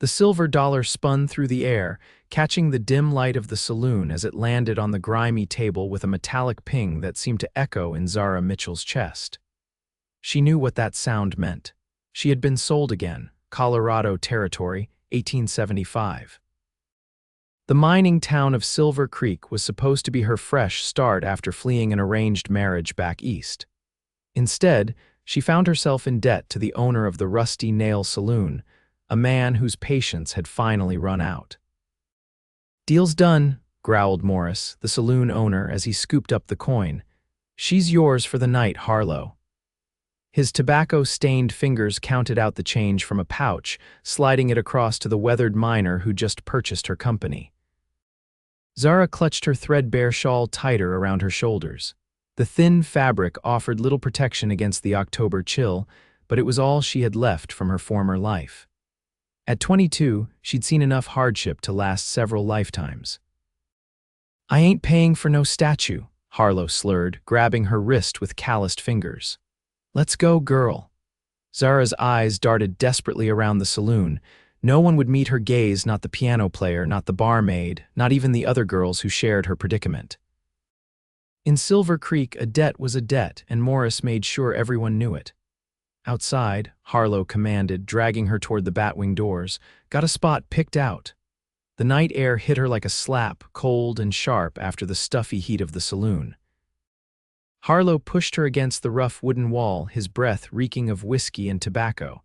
The silver dollar spun through the air, catching the dim light of the saloon as it landed on the grimy table with a metallic ping that seemed to echo in Zara Mitchell's chest. She knew what that sound meant. She had been sold again, Colorado Territory, 1875. The mining town of Silver Creek was supposed to be her fresh start after fleeing an arranged marriage back east. Instead, she found herself in debt to the owner of the Rusty Nail Saloon, a man whose patience had finally run out. "Deal's done," growled Morris, the saloon owner, as he scooped up the coin. "She's yours for the night, Harlow." His tobacco-stained fingers counted out the change from a pouch, sliding it across to the weathered miner who just purchased her company. Zara clutched her threadbare shawl tighter around her shoulders. The thin fabric offered little protection against the October chill, but it was all she had left from her former life. At 22, she'd seen enough hardship to last several lifetimes. "I ain't paying for no statue," Harlow slurred, grabbing her wrist with calloused fingers. "Let's go, girl." Zara's eyes darted desperately around the saloon. No one would meet her gaze, not the piano player, not the barmaid, not even the other girls who shared her predicament. In Silver Creek, a debt was a debt, and Morris made sure everyone knew it. "Outside," Harlow commanded, dragging her toward the batwing doors. "Got a spot picked out." The night air hit her like a slap, cold and sharp after the stuffy heat of the saloon. Harlow pushed her against the rough wooden wall, his breath reeking of whiskey and tobacco.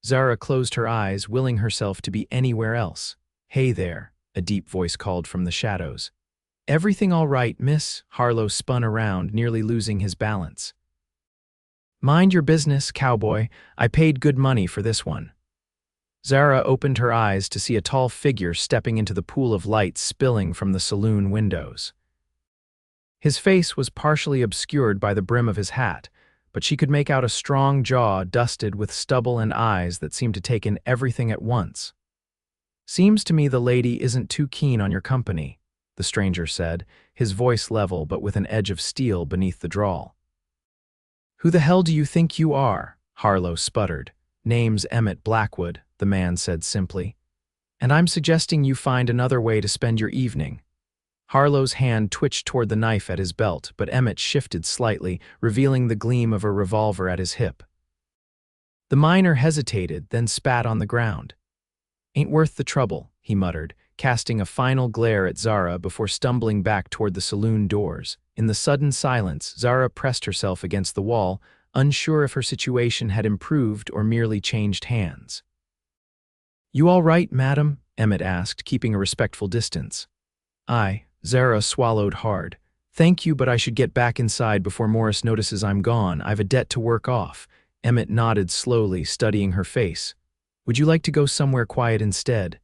Zara closed her eyes, willing herself to be anywhere else. "Hey there," a deep voice called from the shadows. "Everything all right, miss?" Harlow spun around, nearly losing his balance. "Mind your business, cowboy. I paid good money for this one." Zara opened her eyes to see a tall figure stepping into the pool of light spilling from the saloon windows. His face was partially obscured by the brim of his hat, but she could make out a strong jaw dusted with stubble and eyes that seemed to take in everything at once. "Seems to me the lady isn't too keen on your company," the stranger said, his voice level but with an edge of steel beneath the drawl. "Who the hell do you think you are?" Harlow sputtered. "Name's Emmett Blackwood," the man said simply. "And I'm suggesting you find another way to spend your evening." Harlow's hand twitched toward the knife at his belt, but Emmett shifted slightly, revealing the gleam of a revolver at his hip. The miner hesitated, then spat on the ground. "Ain't worth the trouble," he muttered, casting a final glare at Zara before stumbling back toward the saloon doors. In the sudden silence, Zara pressed herself against the wall, unsure if her situation had improved or merely changed hands. "You all right, madam?" Emmett asked, keeping a respectful distance. "Aye." Zara swallowed hard. "Thank you, but I should get back inside before Morris notices I'm gone. I've a debt to work off." Emmett nodded slowly, studying her face. "Would you like to go somewhere quiet instead?"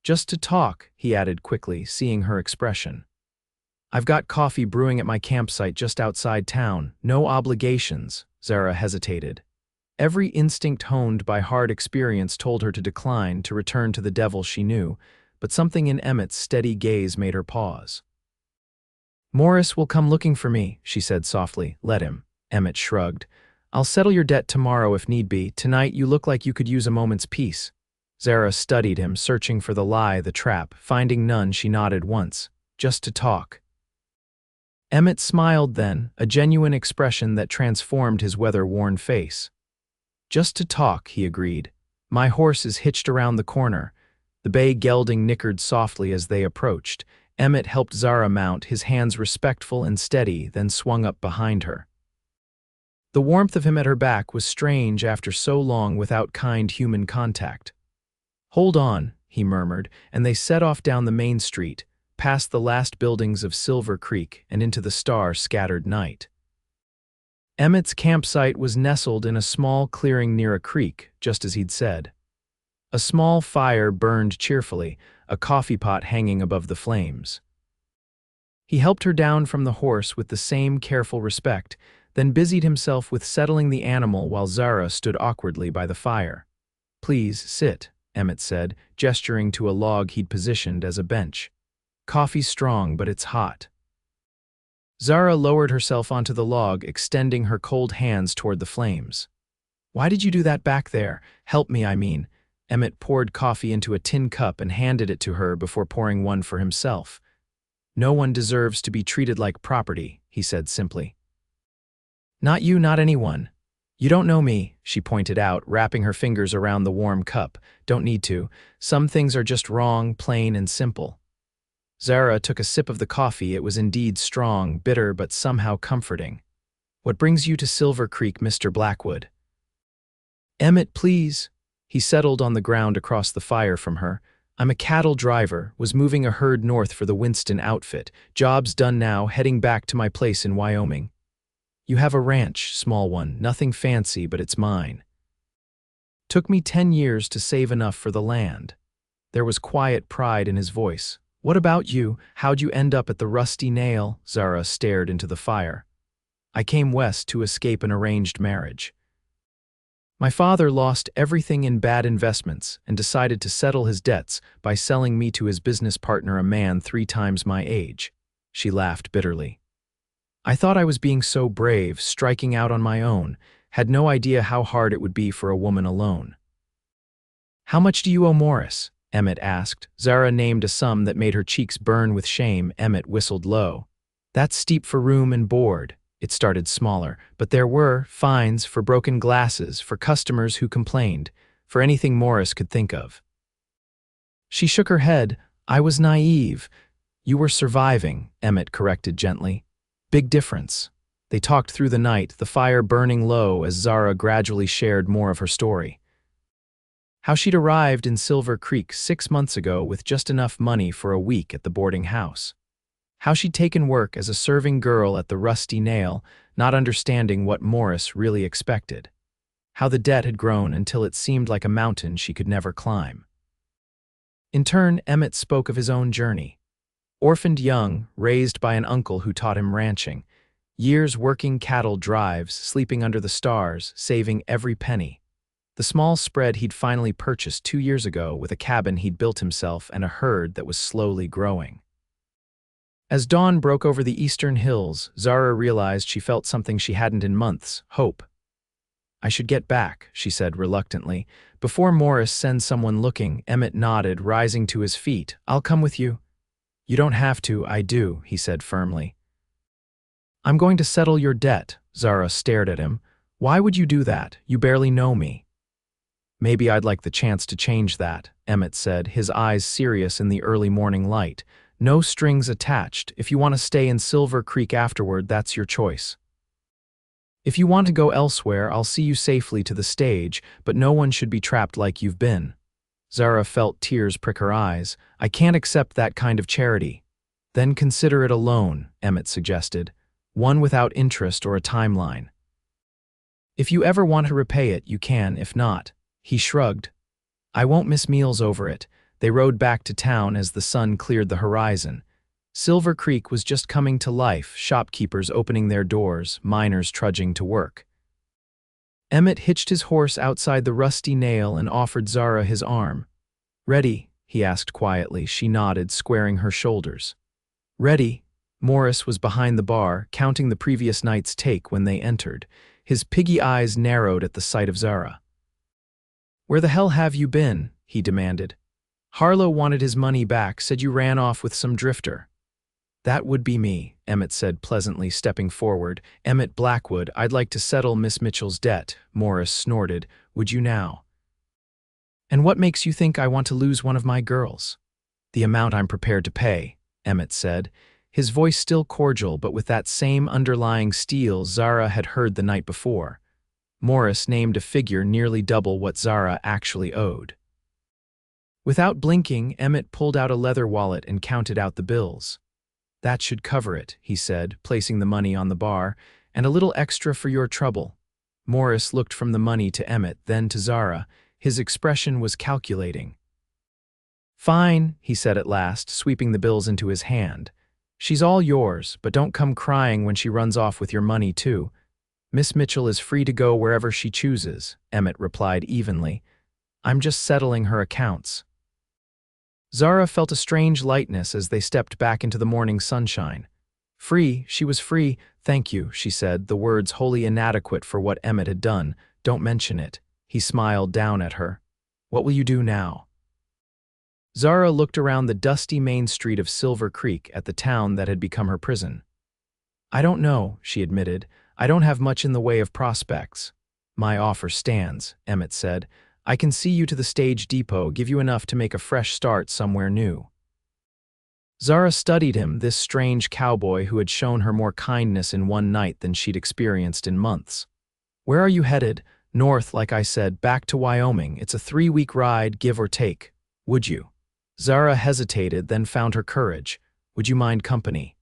"Just to talk," he added quickly, seeing her expression. "I've got coffee brewing at my campsite just outside town. No obligations." Zara hesitated. Every instinct honed by hard experience told her to decline, to return to the devil she knew, but something in Emmett's steady gaze made her pause. "Morris will come looking for me," she said softly. "Let him." Emmett shrugged. "I'll settle your debt tomorrow if need be. Tonight you look like you could use a moment's peace." Zara studied him, searching for the lie, the trap. Finding none, she nodded once. "Just to talk." Emmett smiled then, a genuine expression that transformed his weather-worn face. "Just to talk," he agreed. "My horse is hitched around the corner." The bay gelding nickered softly as they approached. Emmett helped Zara mount, his hands respectful and steady, then swung up behind her. The warmth of him at her back was strange after so long without kind human contact. "Hold on," he murmured, and they set off down the main street, past the last buildings of Silver Creek and into the star-scattered night. Emmett's campsite was nestled in a small clearing near a creek, just as he'd said. A small fire burned cheerfully, a coffee pot hanging above the flames. He helped her down from the horse with the same careful respect, then busied himself with settling the animal while Zara stood awkwardly by the fire. "Please, sit," Emmett said, gesturing to a log he'd positioned as a bench. "Coffee's strong, but it's hot." Zara lowered herself onto the log, extending her cold hands toward the flames. "Why did you do that back there? Help me, I mean." Emmett poured coffee into a tin cup and handed it to her before pouring one for himself. "No one deserves to be treated like property," he said simply. "Not you, not anyone. You don't know me," she pointed out, wrapping her fingers around the warm cup. "Don't need to. Some things are just wrong, plain and simple." Zara took a sip of the coffee. It was indeed strong, bitter, but somehow comforting. "What brings you to Silver Creek, Mr. Blackwood?" "Emmett, please." He settled on the ground across the fire from her. "I'm a cattle driver, was moving a herd north for the Winston outfit. Job's done now, heading back to my place in Wyoming." "You have a ranch, small one, nothing fancy, but it's mine." "Took me 10 years to save enough for the land." There was quiet pride in his voice. "What about you? How'd you end up at the Rusty Nail?" Zara stared into the fire. "I came west to escape an arranged marriage. My father lost everything in bad investments and decided to settle his debts by selling me to his business partner, a man 3 times my age." She laughed bitterly. "I thought I was being so brave, striking out on my own, had no idea how hard it would be for a woman alone." "How much do you owe Morris?" Emmett asked. Zara named a sum that made her cheeks burn with shame. Emmett whistled low. "That's steep for room and board." It started smaller, but there were fines for broken glasses, for customers who complained, for anything Morris could think of. She shook her head. "I was naive." "You were surviving," Emmett corrected gently. "Big difference." They talked through the night, the fire burning low as Zara gradually shared more of her story. How she'd arrived in Silver Creek 6 months ago with just enough money for a week at the boarding house. How she'd taken work as a serving girl at the Rusty Nail, not understanding what Morris really expected. How the debt had grown until it seemed like a mountain she could never climb. In turn, Emmett spoke of his own journey. Orphaned young, raised by an uncle who taught him ranching. Years working cattle drives, sleeping under the stars, saving every penny. The small spread he'd finally purchased 2 years ago with a cabin he'd built himself and a herd that was slowly growing. As dawn broke over the eastern hills, Zara realized she felt something she hadn't in months: hope. "I should get back," she said reluctantly. "Before Morris sends someone looking." Emmett nodded, rising to his feet. "I'll come with you." "You don't have to, I do," he said firmly. "I'm going to settle your debt." Zara stared at him. "Why would you do that? You barely know me." "Maybe I'd like the chance to change that," Emmett said, his eyes serious in the early morning light. "No strings attached. If you want to stay in Silver Creek afterward, that's your choice. If you want to go elsewhere, I'll see you safely to the stage, but no one should be trapped like you've been." Zara felt tears prick her eyes. "I can't accept that kind of charity." "Then consider it a loan," Emmett suggested. "One without interest or a timeline. If you ever want to repay it, you can. If not." He shrugged. "I won't miss meals over it." They rode back to town as the sun cleared the horizon. Silver Creek was just coming to life, shopkeepers opening their doors, miners trudging to work. Emmett hitched his horse outside the Rusty Nail and offered Zara his arm. "Ready?" he asked quietly. She nodded, squaring her shoulders. "Ready." Morris was behind the bar, counting the previous night's take when they entered. His piggy eyes narrowed at the sight of Zara. "Where the hell have you been?" he demanded. "Harlow wanted his money back, said you ran off with some drifter." "That would be me," Emmett said pleasantly, stepping forward. "Emmett Blackwood, I'd like to settle Miss Mitchell's debt." Morris snorted. "Would you now?" "And what makes you think I want to lose one of my girls?" "The amount I'm prepared to pay," Emmett said, his voice still cordial but with that same underlying steel Zara had heard the night before. Morris named a figure nearly double what Zara actually owed. Without blinking, Emmett pulled out a leather wallet and counted out the bills. "That should cover it," he said, placing the money on the bar, "and a little extra for your trouble." Morris looked from the money to Emmett, then to Zara. His expression was calculating. "Fine," he said at last, sweeping the bills into his hand. "She's all yours, but don't come crying when she runs off with your money, too." "Miss Mitchell is free to go wherever she chooses," Emmett replied evenly. "I'm just settling her accounts." Zara felt a strange lightness as they stepped back into the morning sunshine. Free, she was free. "Thank you," she said, the words wholly inadequate for what Emmett had done. "Don't mention it." He smiled down at her. What will you do now? Zara looked around the dusty main street of Silver Creek at the town that had become her prison. I don't know, she admitted. I don't have much in the way of prospects. My offer stands, Emmett said. I can see you to the stage depot, give you enough to make a fresh start somewhere new. Zara studied him, this strange cowboy who had shown her more kindness in one night than she'd experienced in months. Where are you headed? North, like I said, back to Wyoming. It's a 3-week ride, give or take. Would you? Zara hesitated, then found her courage. Would you mind company?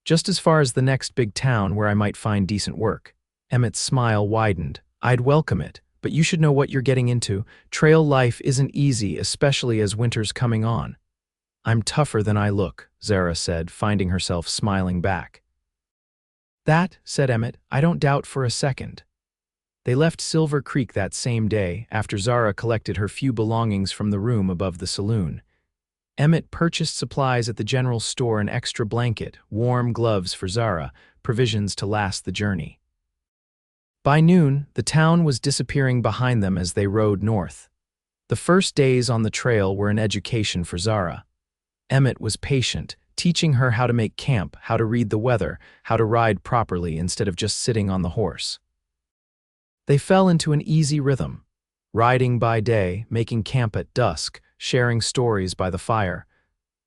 Just as far as the next big town where I might find decent work. Emmett's smile widened. I'd welcome it, but you should know what you're getting into. Trail life isn't easy, especially as winter's coming on. I'm tougher than I look, Zara said, finding herself smiling back. That, said Emmett, I don't doubt for a second. They left Silver Creek that same day, after Zara collected her few belongings from the room above the saloon. Emmett purchased supplies at the general store, an extra blanket, warm gloves for Zara, provisions to last the journey. By noon, the town was disappearing behind them as they rode north. The first days on the trail were an education for Zara. Emmett was patient, teaching her how to make camp, how to read the weather, how to ride properly instead of just sitting on the horse. They fell into an easy rhythm, riding by day, making camp at dusk, sharing stories by the fire.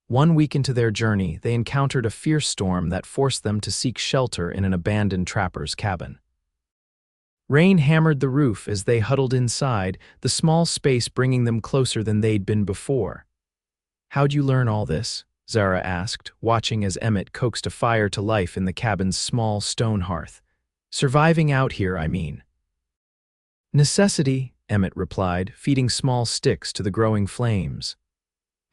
1 week into their journey, they encountered a fierce storm that forced them to seek shelter in an abandoned trapper's cabin. Rain hammered the roof as they huddled inside, the small space bringing them closer than they'd been before. How'd you learn all this? Zara asked, watching as Emmett coaxed a fire to life in the cabin's small stone hearth. Surviving out here, I mean. Necessity, Emmett replied, feeding small sticks to the growing flames.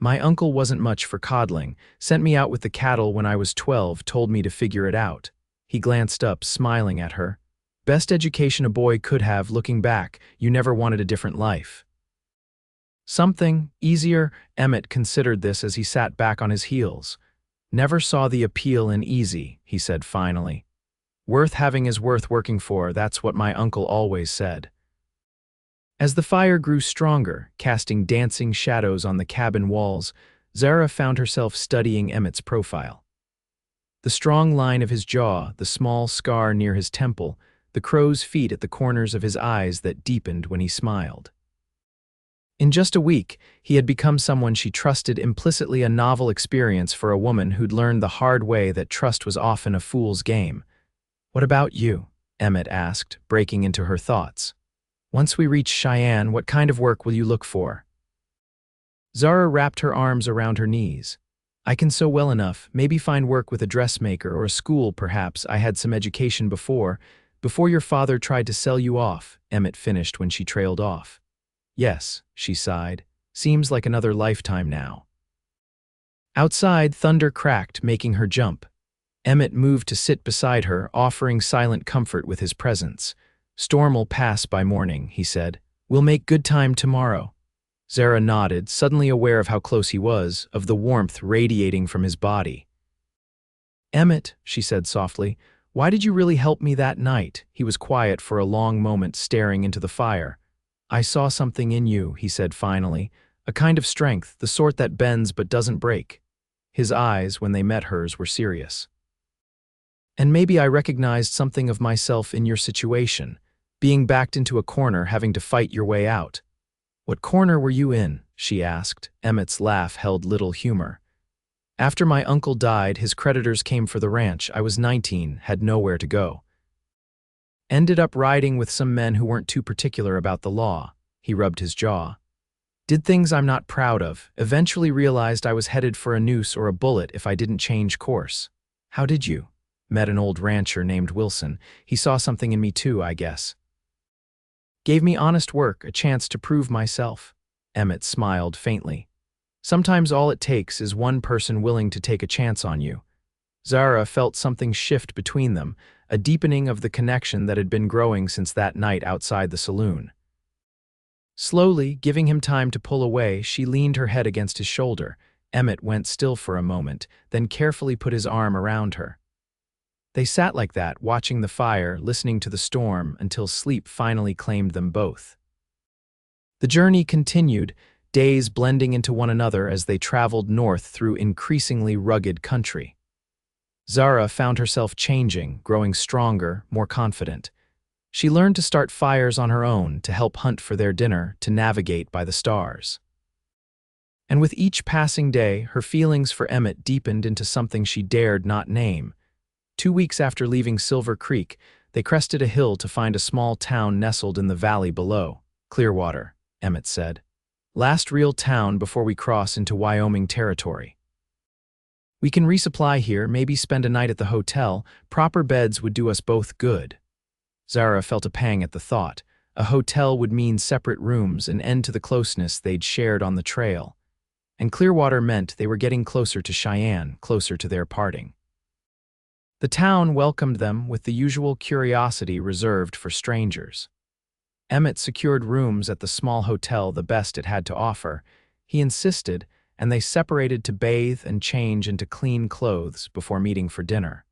My uncle wasn't much for coddling, sent me out with the cattle when I was 12, told me to figure it out. He glanced up, smiling at her. Best education a boy could have, looking back, you never wanted a different life. Something easier, Emmett considered this as he sat back on his heels. Never saw the appeal in easy, he said finally. Worth having is worth working for, that's what my uncle always said. As the fire grew stronger, casting dancing shadows on the cabin walls, Zara found herself studying Emmett's profile. The strong line of his jaw, the small scar near his temple, the crow's feet at the corners of his eyes that deepened when he smiled. In just a week, he had become someone she trusted implicitly, a novel experience for a woman who'd learned the hard way that trust was often a fool's game. What about you? Emmett asked, breaking into her thoughts. Once we reach Cheyenne, what kind of work will you look for? Zara wrapped her arms around her knees. I can sew well enough, maybe find work with a dressmaker or a school perhaps. I had some education before your father tried to sell you off, Emmett finished when she trailed off. Yes, she sighed. Seems like another lifetime now. Outside, thunder cracked, making her jump. Emmett moved to sit beside her, offering silent comfort with his presence. Storm'll pass by morning, he said. We'll make good time tomorrow. Zara nodded, suddenly aware of how close he was, of the warmth radiating from his body. Emmett, she said softly, why did you really help me that night? He was quiet for a long moment, staring into the fire. I saw something in you, he said finally, a kind of strength, the sort that bends but doesn't break. His eyes, when they met hers, were serious. And maybe I recognized something of myself in your situation, being backed into a corner, having to fight your way out. What corner were you in? She asked. Emmett's laugh held little humor. After my uncle died, his creditors came for the ranch. I was 19, had nowhere to go. Ended up riding with some men who weren't too particular about the law. He rubbed his jaw. Did things I'm not proud of. Eventually realized I was headed for a noose or a bullet if I didn't change course. How did you? Met an old rancher named Wilson. He saw something in me too, I guess. Gave me honest work, a chance to prove myself. Emmett smiled faintly. Sometimes all it takes is one person willing to take a chance on you. Zara felt something shift between them, a deepening of the connection that had been growing since that night outside the saloon. Slowly, giving him time to pull away, she leaned her head against his shoulder. Emmett went still for a moment, then carefully put his arm around her. They sat like that, watching the fire, listening to the storm, until sleep finally claimed them both. The journey continued, days blending into one another as they traveled north through increasingly rugged country. Zara found herself changing, growing stronger, more confident. She learned to start fires on her own, to help hunt for their dinner, to navigate by the stars. And with each passing day, her feelings for Emmett deepened into something she dared not name. 2 weeks after leaving Silver Creek, they crested a hill to find a small town nestled in the valley below. Clearwater, Emmett said. Last real town before we cross into Wyoming territory. We can resupply here, maybe spend a night at the hotel. Proper beds would do us both good. Zara felt a pang at the thought. A hotel would mean separate rooms, an end to the closeness they'd shared on the trail. And Clearwater meant they were getting closer to Cheyenne, closer to their parting. The town welcomed them with the usual curiosity reserved for strangers. Emmett secured rooms at the small hotel, the best it had to offer. He insisted, and they separated to bathe and change into clean clothes before meeting for dinner.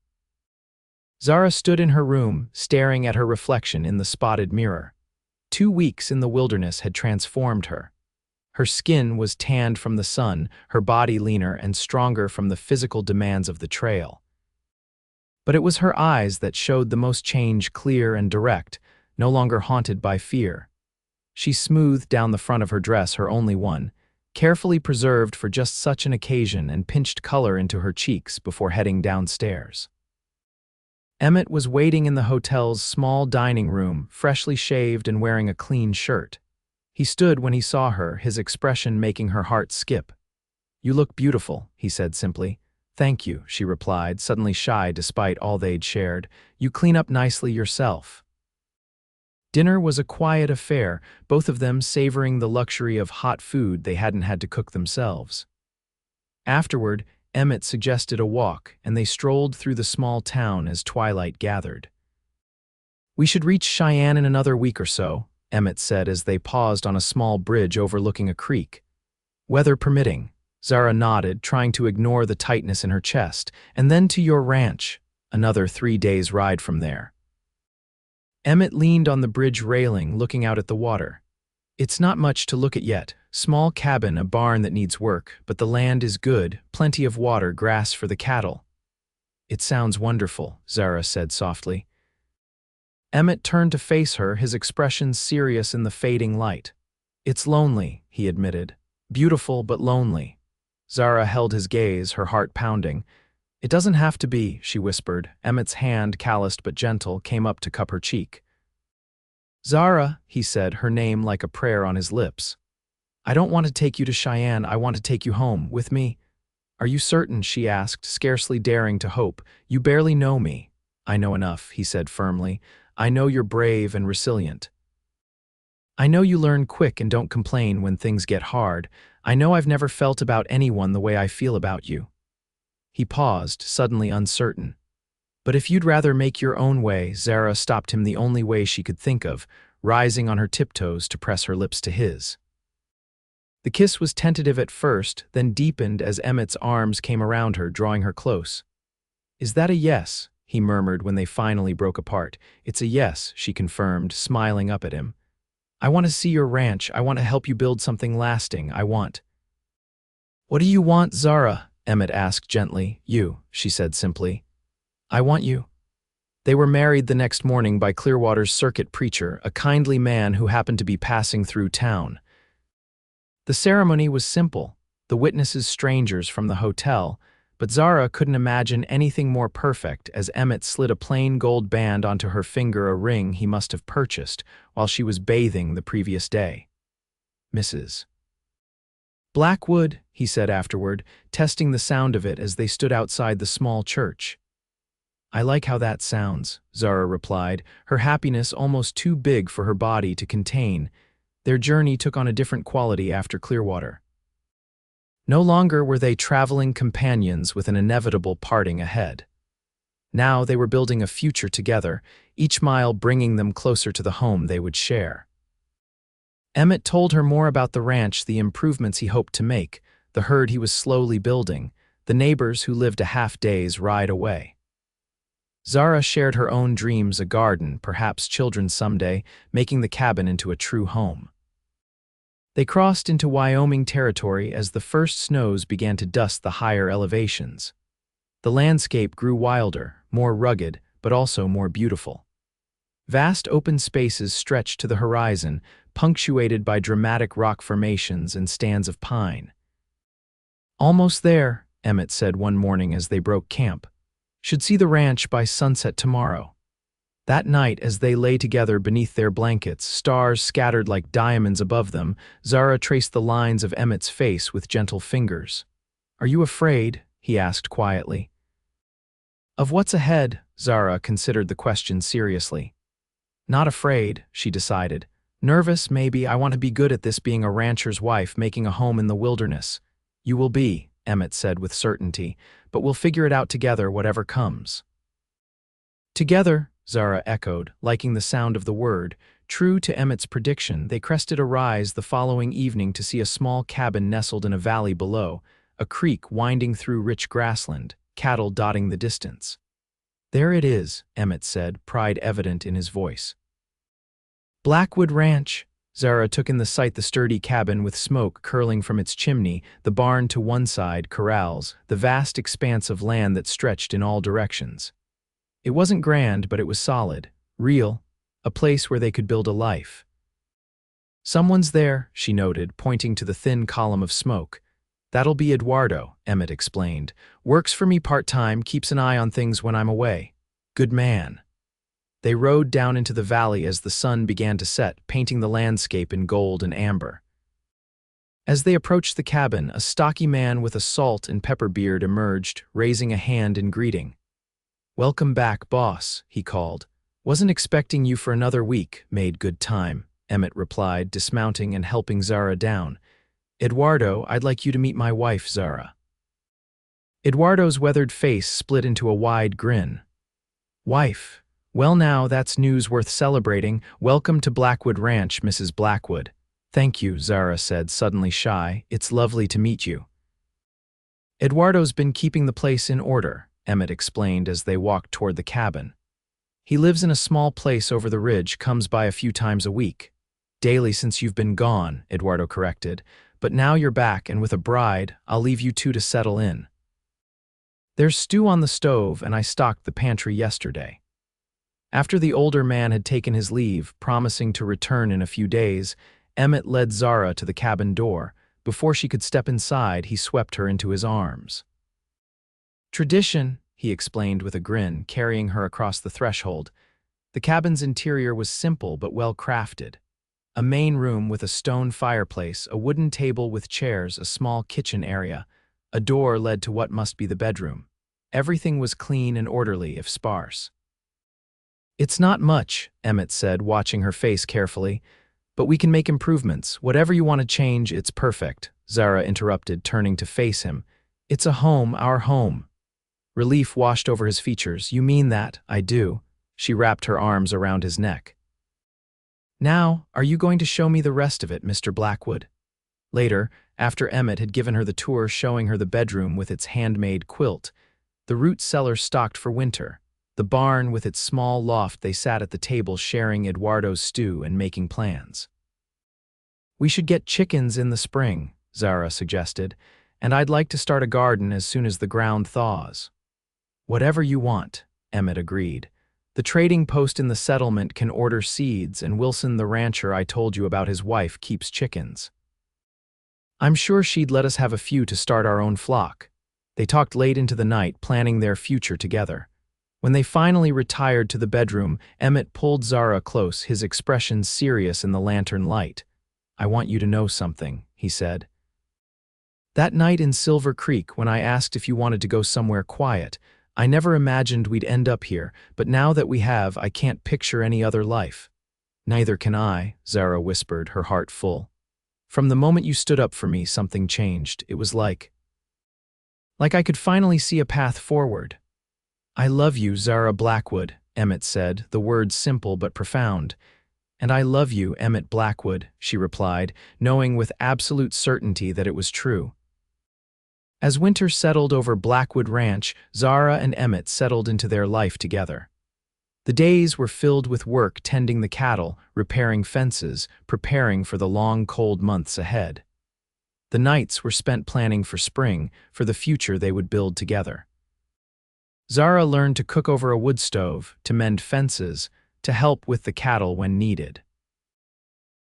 Zara stood in her room, staring at her reflection in the spotted mirror. 2 weeks in the wilderness had transformed her. Her skin was tanned from the sun, her body leaner and stronger from the physical demands of the trail. But it was her eyes that showed the most change, clear and direct, no longer haunted by fear. She smoothed down the front of her dress, her only one, carefully preserved for just such an occasion, and pinched color into her cheeks before heading downstairs. Emmett was waiting in the hotel's small dining room, freshly shaved and wearing a clean shirt. He stood when he saw her, his expression making her heart skip. "You look beautiful," he said simply. "Thank you," she replied, suddenly shy despite all they'd shared. "You clean up nicely yourself." Dinner was a quiet affair, both of them savoring the luxury of hot food they hadn't had to cook themselves. Afterward, Emmett suggested a walk, and they strolled through the small town as twilight gathered. "We should reach Cheyenne in another week or so," Emmett said as they paused on a small bridge overlooking a creek. "Weather permitting." Zara nodded, trying to ignore the tightness in her chest. "And then to your ranch, another 3 days' ride from there." Emmett leaned on the bridge railing, looking out at the water. "It's not much to look at yet. Small cabin, a barn that needs work, but the land is good, plenty of water, grass for the cattle." "It sounds wonderful," Zara said softly. Emmett turned to face her, his expression serious in the fading light. "It's lonely," he admitted. "Beautiful, but lonely." Zara held his gaze, her heart pounding. "It doesn't have to be," she whispered. Emmett's hand, calloused but gentle, came up to cup her cheek. "Zara," he said, her name like a prayer on his lips. "I don't want to take you to Cheyenne, I want to take you home, with me." "Are you certain?" she asked, scarcely daring to hope. "You barely know me." "I know enough," he said firmly. "I know you're brave and resilient. I know you learn quick and don't complain when things get hard. I know I've never felt about anyone the way I feel about you." He paused, suddenly uncertain. "But if you'd rather make your own way," Zara stopped him the only way she could think of, rising on her tiptoes to press her lips to his. The kiss was tentative at first, then deepened as Emmett's arms came around her, drawing her close. "Is that a yes?" he murmured when they finally broke apart. "It's a yes," she confirmed, smiling up at him. "I want to see your ranch. I want to help you build something lasting. I want—" "What do you want, Zara?" Emmett asked gently. "You," she said simply. "I want you." They were married the next morning by Clearwater's circuit preacher, a kindly man who happened to be passing through town. The ceremony was simple, the witnesses strangers from the hotel, but Zara couldn't imagine anything more perfect as Emmett slid a plain gold band onto her finger, a ring he must have purchased while she was bathing the previous day. "Mrs. Blackwood," he said afterward, testing the sound of it as they stood outside the small church. "I like how that sounds," Zara replied, her happiness almost too big for her body to contain. Their journey took on a different quality after Clearwater. No longer were they traveling companions with an inevitable parting ahead. Now they were building a future together, each mile bringing them closer to the home they would share. Emmett told her more about the ranch, the improvements he hoped to make, the herd he was slowly building, the neighbors who lived a half-day's ride away. Zara shared her own dreams, a garden, perhaps children someday, making the cabin into a true home. They crossed into Wyoming territory as the first snows began to dust the higher elevations. The landscape grew wilder, more rugged, but also more beautiful. Vast open spaces stretched to the horizon, punctuated by dramatic rock formations and stands of pine. "Almost there," Emmett said one morning as they broke camp. "Should see the ranch by sunset tomorrow." That night, as they lay together beneath their blankets, stars scattered like diamonds above them, Zara traced the lines of Emmett's face with gentle fingers. "Are you afraid?" he asked quietly. "Of what's ahead?" Zara considered the question seriously. "Not afraid," she decided. "Nervous, maybe. I want to be good at this, being a rancher's wife, making a home in the wilderness." "You will be," Emmett said with certainty, "but we'll figure it out together, whatever comes." "Together," Zara echoed, liking the sound of the word. True to Emmett's prediction, they crested a rise the following evening to see a small cabin nestled in a valley below, a creek winding through rich grassland, cattle dotting the distance. "There it is," Emmett said, pride evident in his voice. Blackwood Ranch. Zara took in the sight, the sturdy cabin with smoke curling from its chimney, the barn to one side, corrals, the vast expanse of land that stretched in all directions. It wasn't grand, but it was solid, real, a place where they could build a life. "Someone's there," she noted, pointing to the thin column of smoke. "That'll be Eduardo," Emmett explained. "Works for me part-time, keeps an eye on things when I'm away. Good man." They rode down into the valley as the sun began to set, painting the landscape in gold and amber. As they approached the cabin, a stocky man with a salt and pepper beard emerged, raising a hand in greeting. "Welcome back, boss," he called. "Wasn't expecting you for another week. Made good time," Emmett replied, dismounting and helping Zara down. "Eduardo, I'd like you to meet my wife, Zara." Eduardo's weathered face split into a wide grin. "Wife? Well now, that's news worth celebrating. Welcome to Blackwood Ranch, Mrs. Blackwood." "Thank you," Zara said, suddenly shy. "It's lovely to meet you." "Eduardo's been keeping the place in order," Emmett explained as they walked toward the cabin. "He lives in a small place over the ridge, comes by a few times a week." "Daily since you've been gone," Eduardo corrected. "But now you're back, and with a bride, I'll leave you two to settle in. There's stew on the stove, and I stocked the pantry yesterday." After the older man had taken his leave, promising to return in a few days, Emmett led Zara to the cabin door. Before she could step inside, he swept her into his arms. "Tradition," he explained with a grin, carrying her across the threshold. The cabin's interior was simple but well crafted. A main room with a stone fireplace, a wooden table with chairs, a small kitchen area. A door led to what must be the bedroom. Everything was clean and orderly, if sparse. "It's not much," Emmett said, watching her face carefully, "but we can make improvements. Whatever you want to change, it's perfect," Zara interrupted, turning to face him. "It's a home, our home." Relief washed over his features. "You mean that?" "I do." She wrapped her arms around his neck. "Now, are you going to show me the rest of it, Mr. Blackwood?" Later, after Emmett had given her the tour showing her the bedroom with its handmade quilt, the root cellar stocked for winter, the barn with its small loft, they sat at the table sharing Eduardo's stew and making plans. "We should get chickens in the spring," Zara suggested, "and I'd like to start a garden as soon as the ground thaws." "Whatever you want," Emmett agreed. "The trading post in the settlement can order seeds, and Wilson, the rancher I told you about, his wife, keeps chickens. I'm sure she'd let us have a few to start our own flock." They talked late into the night, planning their future together. When they finally retired to the bedroom, Emmett pulled Zara close, his expression serious in the lantern light. "I want you to know something," he said. "That night in Silver Creek, when I asked if you wanted to go somewhere quiet, I never imagined we'd end up here, but now that we have, I can't picture any other life." "Neither can I," Zara whispered, her heart full. "From the moment you stood up for me, something changed. It was like I could finally see a path forward." "I love you, Zara Blackwood," Emmett said, the words simple but profound. "And I love you, Emmett Blackwood," she replied, knowing with absolute certainty that it was true. As winter settled over Blackwood Ranch, Zara and Emmett settled into their life together. The days were filled with work tending the cattle, repairing fences, preparing for the long, cold months ahead. The nights were spent planning for spring, for the future they would build together. Zara learned to cook over a wood stove, to mend fences, to help with the cattle when needed.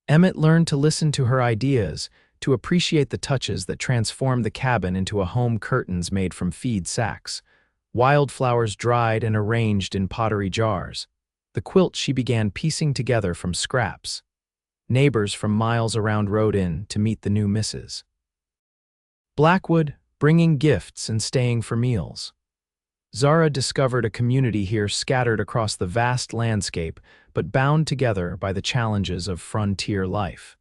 Emmett learned to listen to her ideas, to appreciate the touches that transformed the cabin into a home, curtains made from feed sacks, wildflowers dried and arranged in pottery jars, the quilt she began piecing together from scraps. Neighbors from miles around rode in to meet the new Mrs. Blackwood, bringing gifts and staying for meals. Zara discovered a community here scattered across the vast landscape, but bound together by the challenges of frontier life.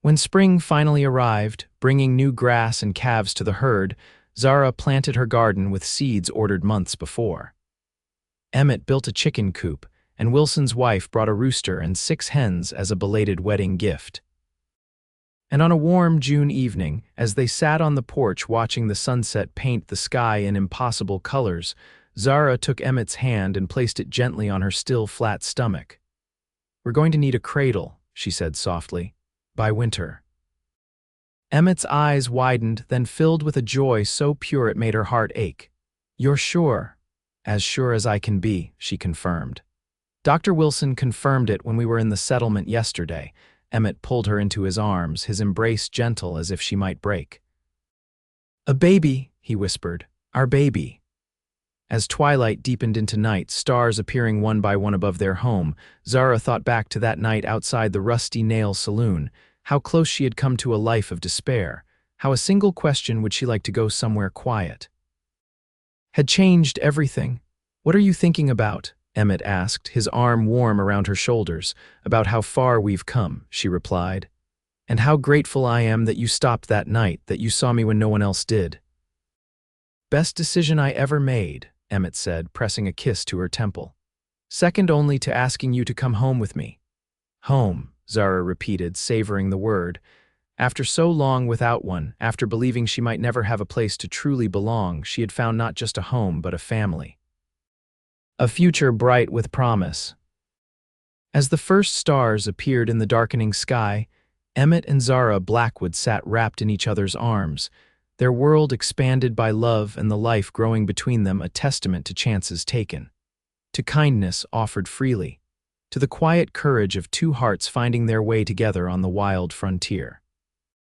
When spring finally arrived, bringing new grass and calves to the herd, Zara planted her garden with seeds ordered months before. Emmett built a chicken coop, and Wilson's wife brought a rooster and 6 hens as a belated wedding gift. And on a warm June evening, as they sat on the porch watching the sunset paint the sky in impossible colors, Zara took Emmett's hand and placed it gently on her still flat stomach. "We're going to need a cradle," she said softly, "by winter." Emmett's eyes widened, then filled with a joy so pure it made her heart ache. "You're sure?" "As sure as I can be," she confirmed. "Dr. Wilson confirmed it when we were in the settlement yesterday." Emmett pulled her into his arms, his embrace gentle as if she might break. "A baby," he whispered, "our baby." As twilight deepened into night, stars appearing one by one above their home, Zara thought back to that night outside the rusty nail saloon, how close she had come to a life of despair, how a single question, would she like to go somewhere quiet, had changed everything. "What are you thinking about?" Emmett asked, his arm warm around her shoulders. "About how far we've come," she replied. "And how grateful I am that you stopped that night, that you saw me when no one else did." "Best decision I ever made," Emmett said, pressing a kiss to her temple. "Second only to asking you to come home with me." "Home," Zara repeated, savoring the word. After so long without one, after believing she might never have a place to truly belong, she had found not just a home but a family. A future bright with promise. As the first stars appeared in the darkening sky, Emmett and Zara Blackwood sat wrapped in each other's arms, their world expanded by love and the life growing between them, a testament to chances taken, to kindness offered freely, to the quiet courage of 2 hearts finding their way together on the wild frontier.